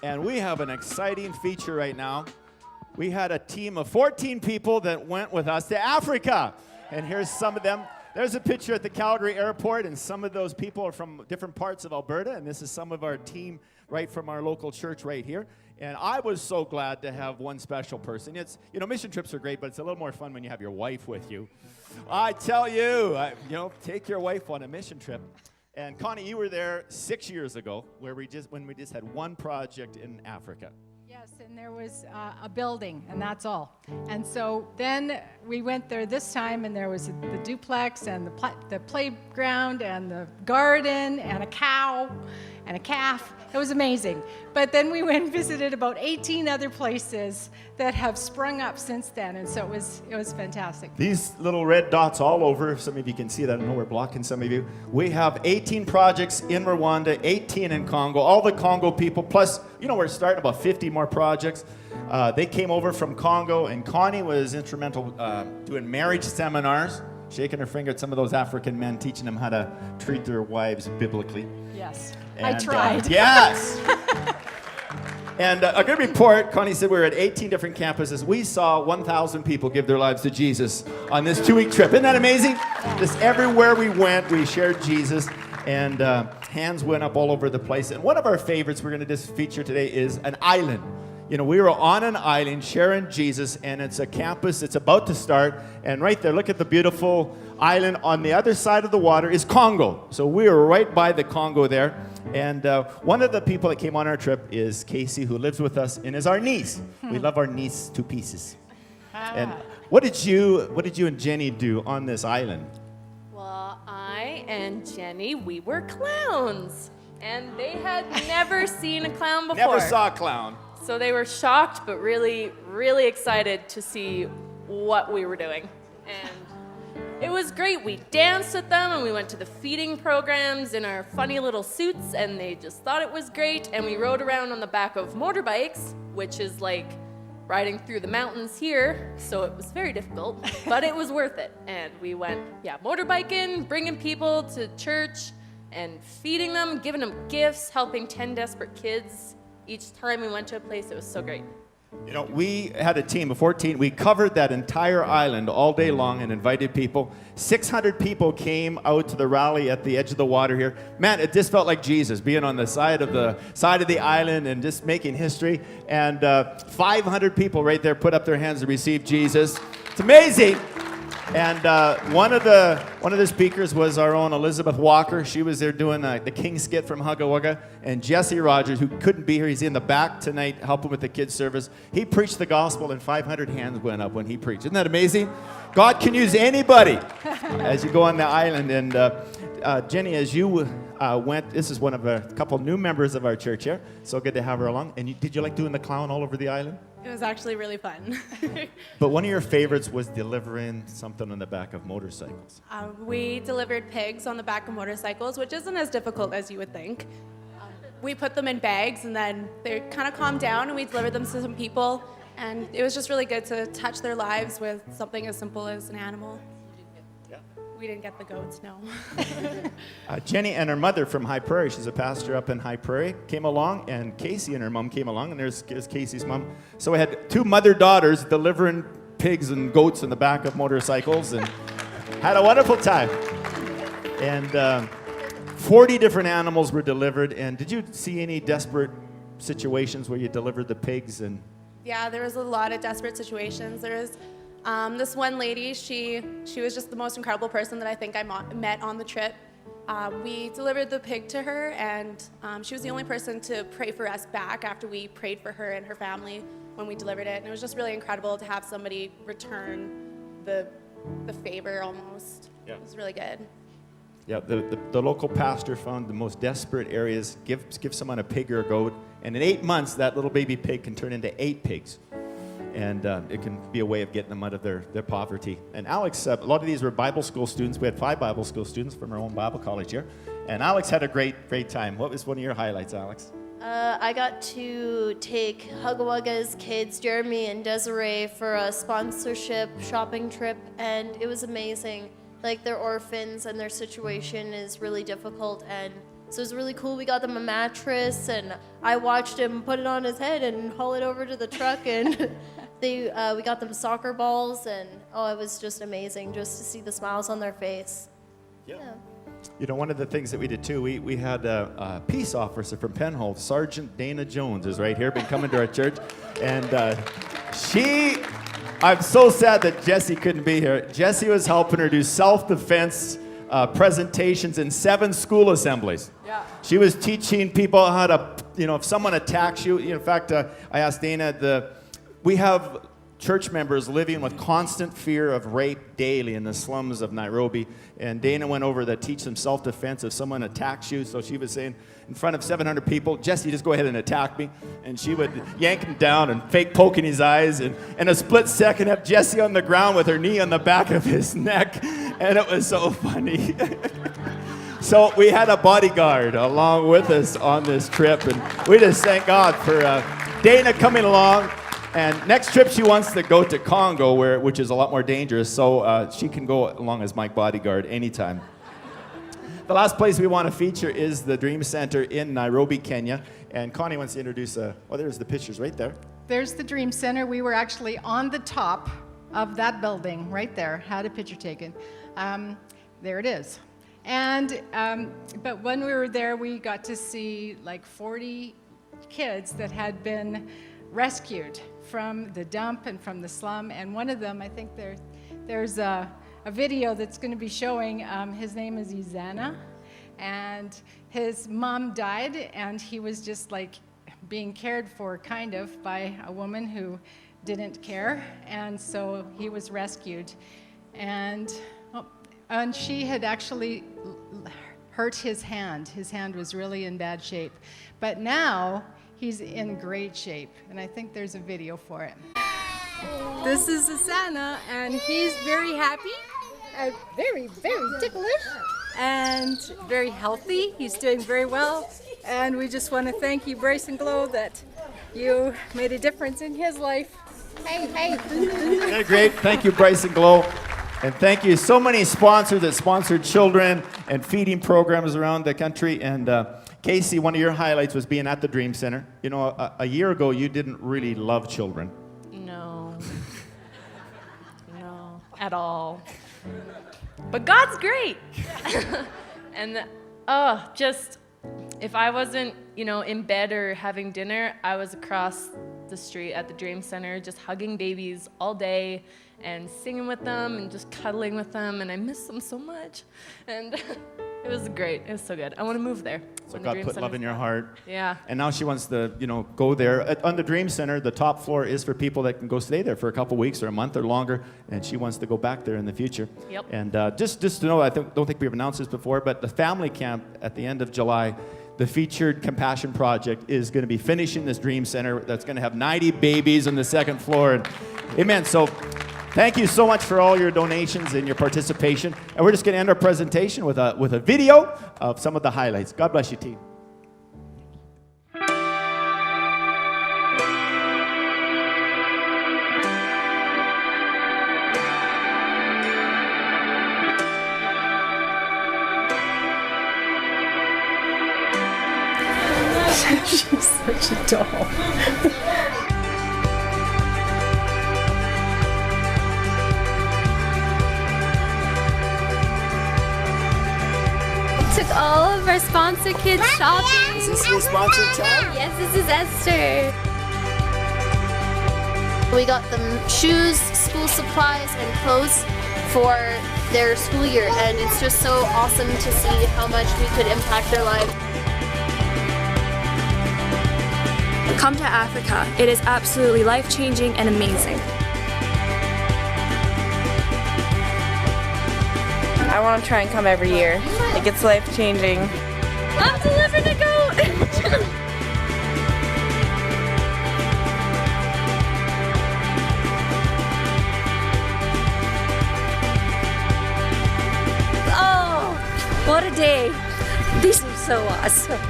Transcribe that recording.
And we have an exciting feature right now. We had a team of 14 people that went with us to Africa. And here's some of them. There's a picture at the Calgary airport, and some of those people are from different parts of Alberta, and this is some of our team right from our local church right here. And I was so glad to have one special person. It's, you know, mission trips are great, but it's a little more fun when you have your wife with you. I tell you, take your wife on a mission trip. And Connie, you were there 6 years ago, when we just had one project in Africa. Yes, and there was a building, and that's all. And so then we went there this time, and there was the duplex, and the playground, and the garden, and a cow, and a calf. It was amazing. But then we went and visited about 18 other places that have sprung up since then, and so it was fantastic. These little red dots all over, some of you can see that. I know we're blocking some of you. We have 18 projects in Rwanda, 18 in Congo, all the Congo people, plus, we're starting about 50 more projects. They came over from Congo, and Connie was instrumental doing marriage seminars, shaking her finger at some of those African men, teaching them how to treat their wives biblically. Yes, and, I tried. Yes. And a good report, Connie said we were at 18 different campuses. We saw 1,000 people give their lives to Jesus on this 2-week trip. Isn't that amazing? Just everywhere we went, we shared Jesus, and hands went up all over the place. And one of our favorites we're going to just feature today is an island. We were on an island sharing Jesus, and it's a campus. It's about to start. And right there, look at the beautiful island. On the other side of the water is Congo. So we were right by the Congo there. And one of the people that came on our trip is Casey, who lives with us and is our niece. We love our niece to pieces. And what did you and Jenny do on this island? Well, I and Jenny, we were clowns. And they had never seen a clown before. Never saw a clown. So they were shocked, but really, really excited to see what we were doing. And it was great. We danced with them, and we went to the feeding programs in our funny little suits, and they just thought it was great. And we rode around on the back of motorbikes, which is like riding through the mountains here. So it was very difficult, but it was worth it. And we went, motorbiking, bringing people to church, and feeding them, giving them gifts, helping 10 desperate kids. Each time we went to a place, it was so great. We had a team of 14. We covered that entire island all day long and invited people. 600 people came out to the rally at the edge of the water here. Man, it just felt like Jesus, being on the side of the island and just making history. And 500 people right there put up their hands to receive Jesus. It's amazing. And one of the speakers was our own Elizabeth Walker. She was there doing the King skit from Hugga Wugga. And Jesse Rogers, who couldn't be here, he's in the back tonight helping with the kids' service. He preached the gospel, and 500 hands went up when he preached. Isn't that amazing? God can use anybody as you go on the island. And Jenny, as you went, this is one of a couple new members of our church here. So good to have her along. And did you like doing the clown all over the island? It was actually really fun. But one of your favorites was delivering something on the back of motorcycles. We delivered pigs on the back of motorcycles, which isn't as difficult as you would think. We put them in bags, and then they kind of calmed down, and we delivered them to some people. And it was just really good to touch their lives with something as simple as an animal. We didn't get the goats, no. Jenny and her mother from High Prairie, she's a pastor up in High Prairie, came along, and Casey and her mom came along, and there's Casey's mom. So we had 2 mother-daughters delivering pigs and goats in the back of motorcycles, and had a wonderful time. And 40 different animals were delivered. And did you see any desperate situations where you delivered the pigs? And Yeah, there was a lot of desperate situations. There was this one lady, she was just the most incredible person that I think I met on the trip. We delivered the pig to her, and she was the only person to pray for us back after we prayed for her and her family when we delivered it. And it was just really incredible to have somebody return the favor almost. Yeah. It was really good. Yeah, the local pastor found the most desperate areas, give someone a pig or a goat, and in 8 months, that little baby pig can turn into 8 pigs. And it can be a way of getting them out of their poverty. And Alex, a lot of these were Bible school students. We had 5 Bible school students from our own Bible college here. And Alex had a great time. What was one of your highlights, Alex? I got to take Hugga Wugga's kids, Jeremy and Desiree, for a sponsorship shopping trip, and it was amazing. Like, they're orphans, and their situation is really difficult, and So it was really cool. We got them a mattress, and I watched him put it on his head and haul it over to the truck, and we got them soccer balls, and it was just amazing just to see the smiles on their face. Yeah. You know, one of the things that we did too, we had a peace officer from Penhold, Sergeant Dana Jones is right here, been coming to our church. And I'm so sad that Jesse couldn't be here. Jesse was helping her do self-defense presentations in 7 school assemblies. Yeah. She was teaching people how to, if someone attacks you, in fact, I asked Dana, we have church members living with constant fear of rape daily in the slums of Nairobi. And Dana went over to teach them self-defense if someone attacks you. So she was saying, in front of 700 people, Jesse, just go ahead and attack me. And she would yank him down and fake poking his eyes. And in a split second, have Jesse on the ground with her knee on the back of his neck. And it was so funny. So we had a bodyguard along with us on this trip. And we just thank God for Dana coming along. And next trip, she wants to go to Congo, which is a lot more dangerous, so she can go along as my bodyguard anytime. The last place we want to feature is the Dream Center in Nairobi, Kenya. And Connie wants to introduce, there's the pictures right there. There's the Dream Center. We were actually on the top of that building right there, had a picture taken. There it is. And, but when we were there, we got to see like 40 kids that had been rescued from the dump and from the slum, and one of them, I think there's a video that's going to be showing, his name is Izana, and his mom died, and he was just like being cared for kind of by a woman who didn't care, and so he was rescued, and she had actually hurt his hand. His hand was really in bad shape, but now he's in great shape, and I think there's a video for it. This is Asana, and he's very happy, and very, very ticklish, and very healthy. He's doing very well, and we just want to thank you, Bryce and Glow, that you made a difference in his life. Hey. Yeah, great. Thank you, Bryce and Glow. And thank you so many sponsors that sponsored children and feeding programs around the country. And Casey, one of your highlights was being at the Dream Center. You know, a year ago, you didn't really love children. No, at all. But God's great. And just if I wasn't, in bed or having dinner, I was across the street at the Dream Center just hugging babies all day and singing with them and just cuddling with them, and I miss them so much. And it was great. It was so good. I want to move there. So God put love in your heart. Yeah. And now she wants to, go there. On the Dream Center, the top floor is for people that can go stay there for a couple weeks or a month or longer, and she wants to go back there in the future. Yep. And just to know, I don't think we've announced this before, but the family camp at the end of July, the featured Compassion Project is going to be finishing this Dream Center that's going to have 90 babies on the second floor. And amen. So thank you so much for all your donations and your participation. And we're just going to end our presentation with a video of some of the highlights. God bless you, team. She's such a doll. Took all of our sponsor kids shopping. Is this your sponsored child? Yes, this is Esther. We got them shoes, school supplies, and clothes for their school year, and it's just so awesome to see how much we could impact their lives. Come to Africa. It is absolutely life-changing and amazing. I want to try and come every year. It gets life-changing. I'm delivering a goat! Oh, what a day. This is so awesome.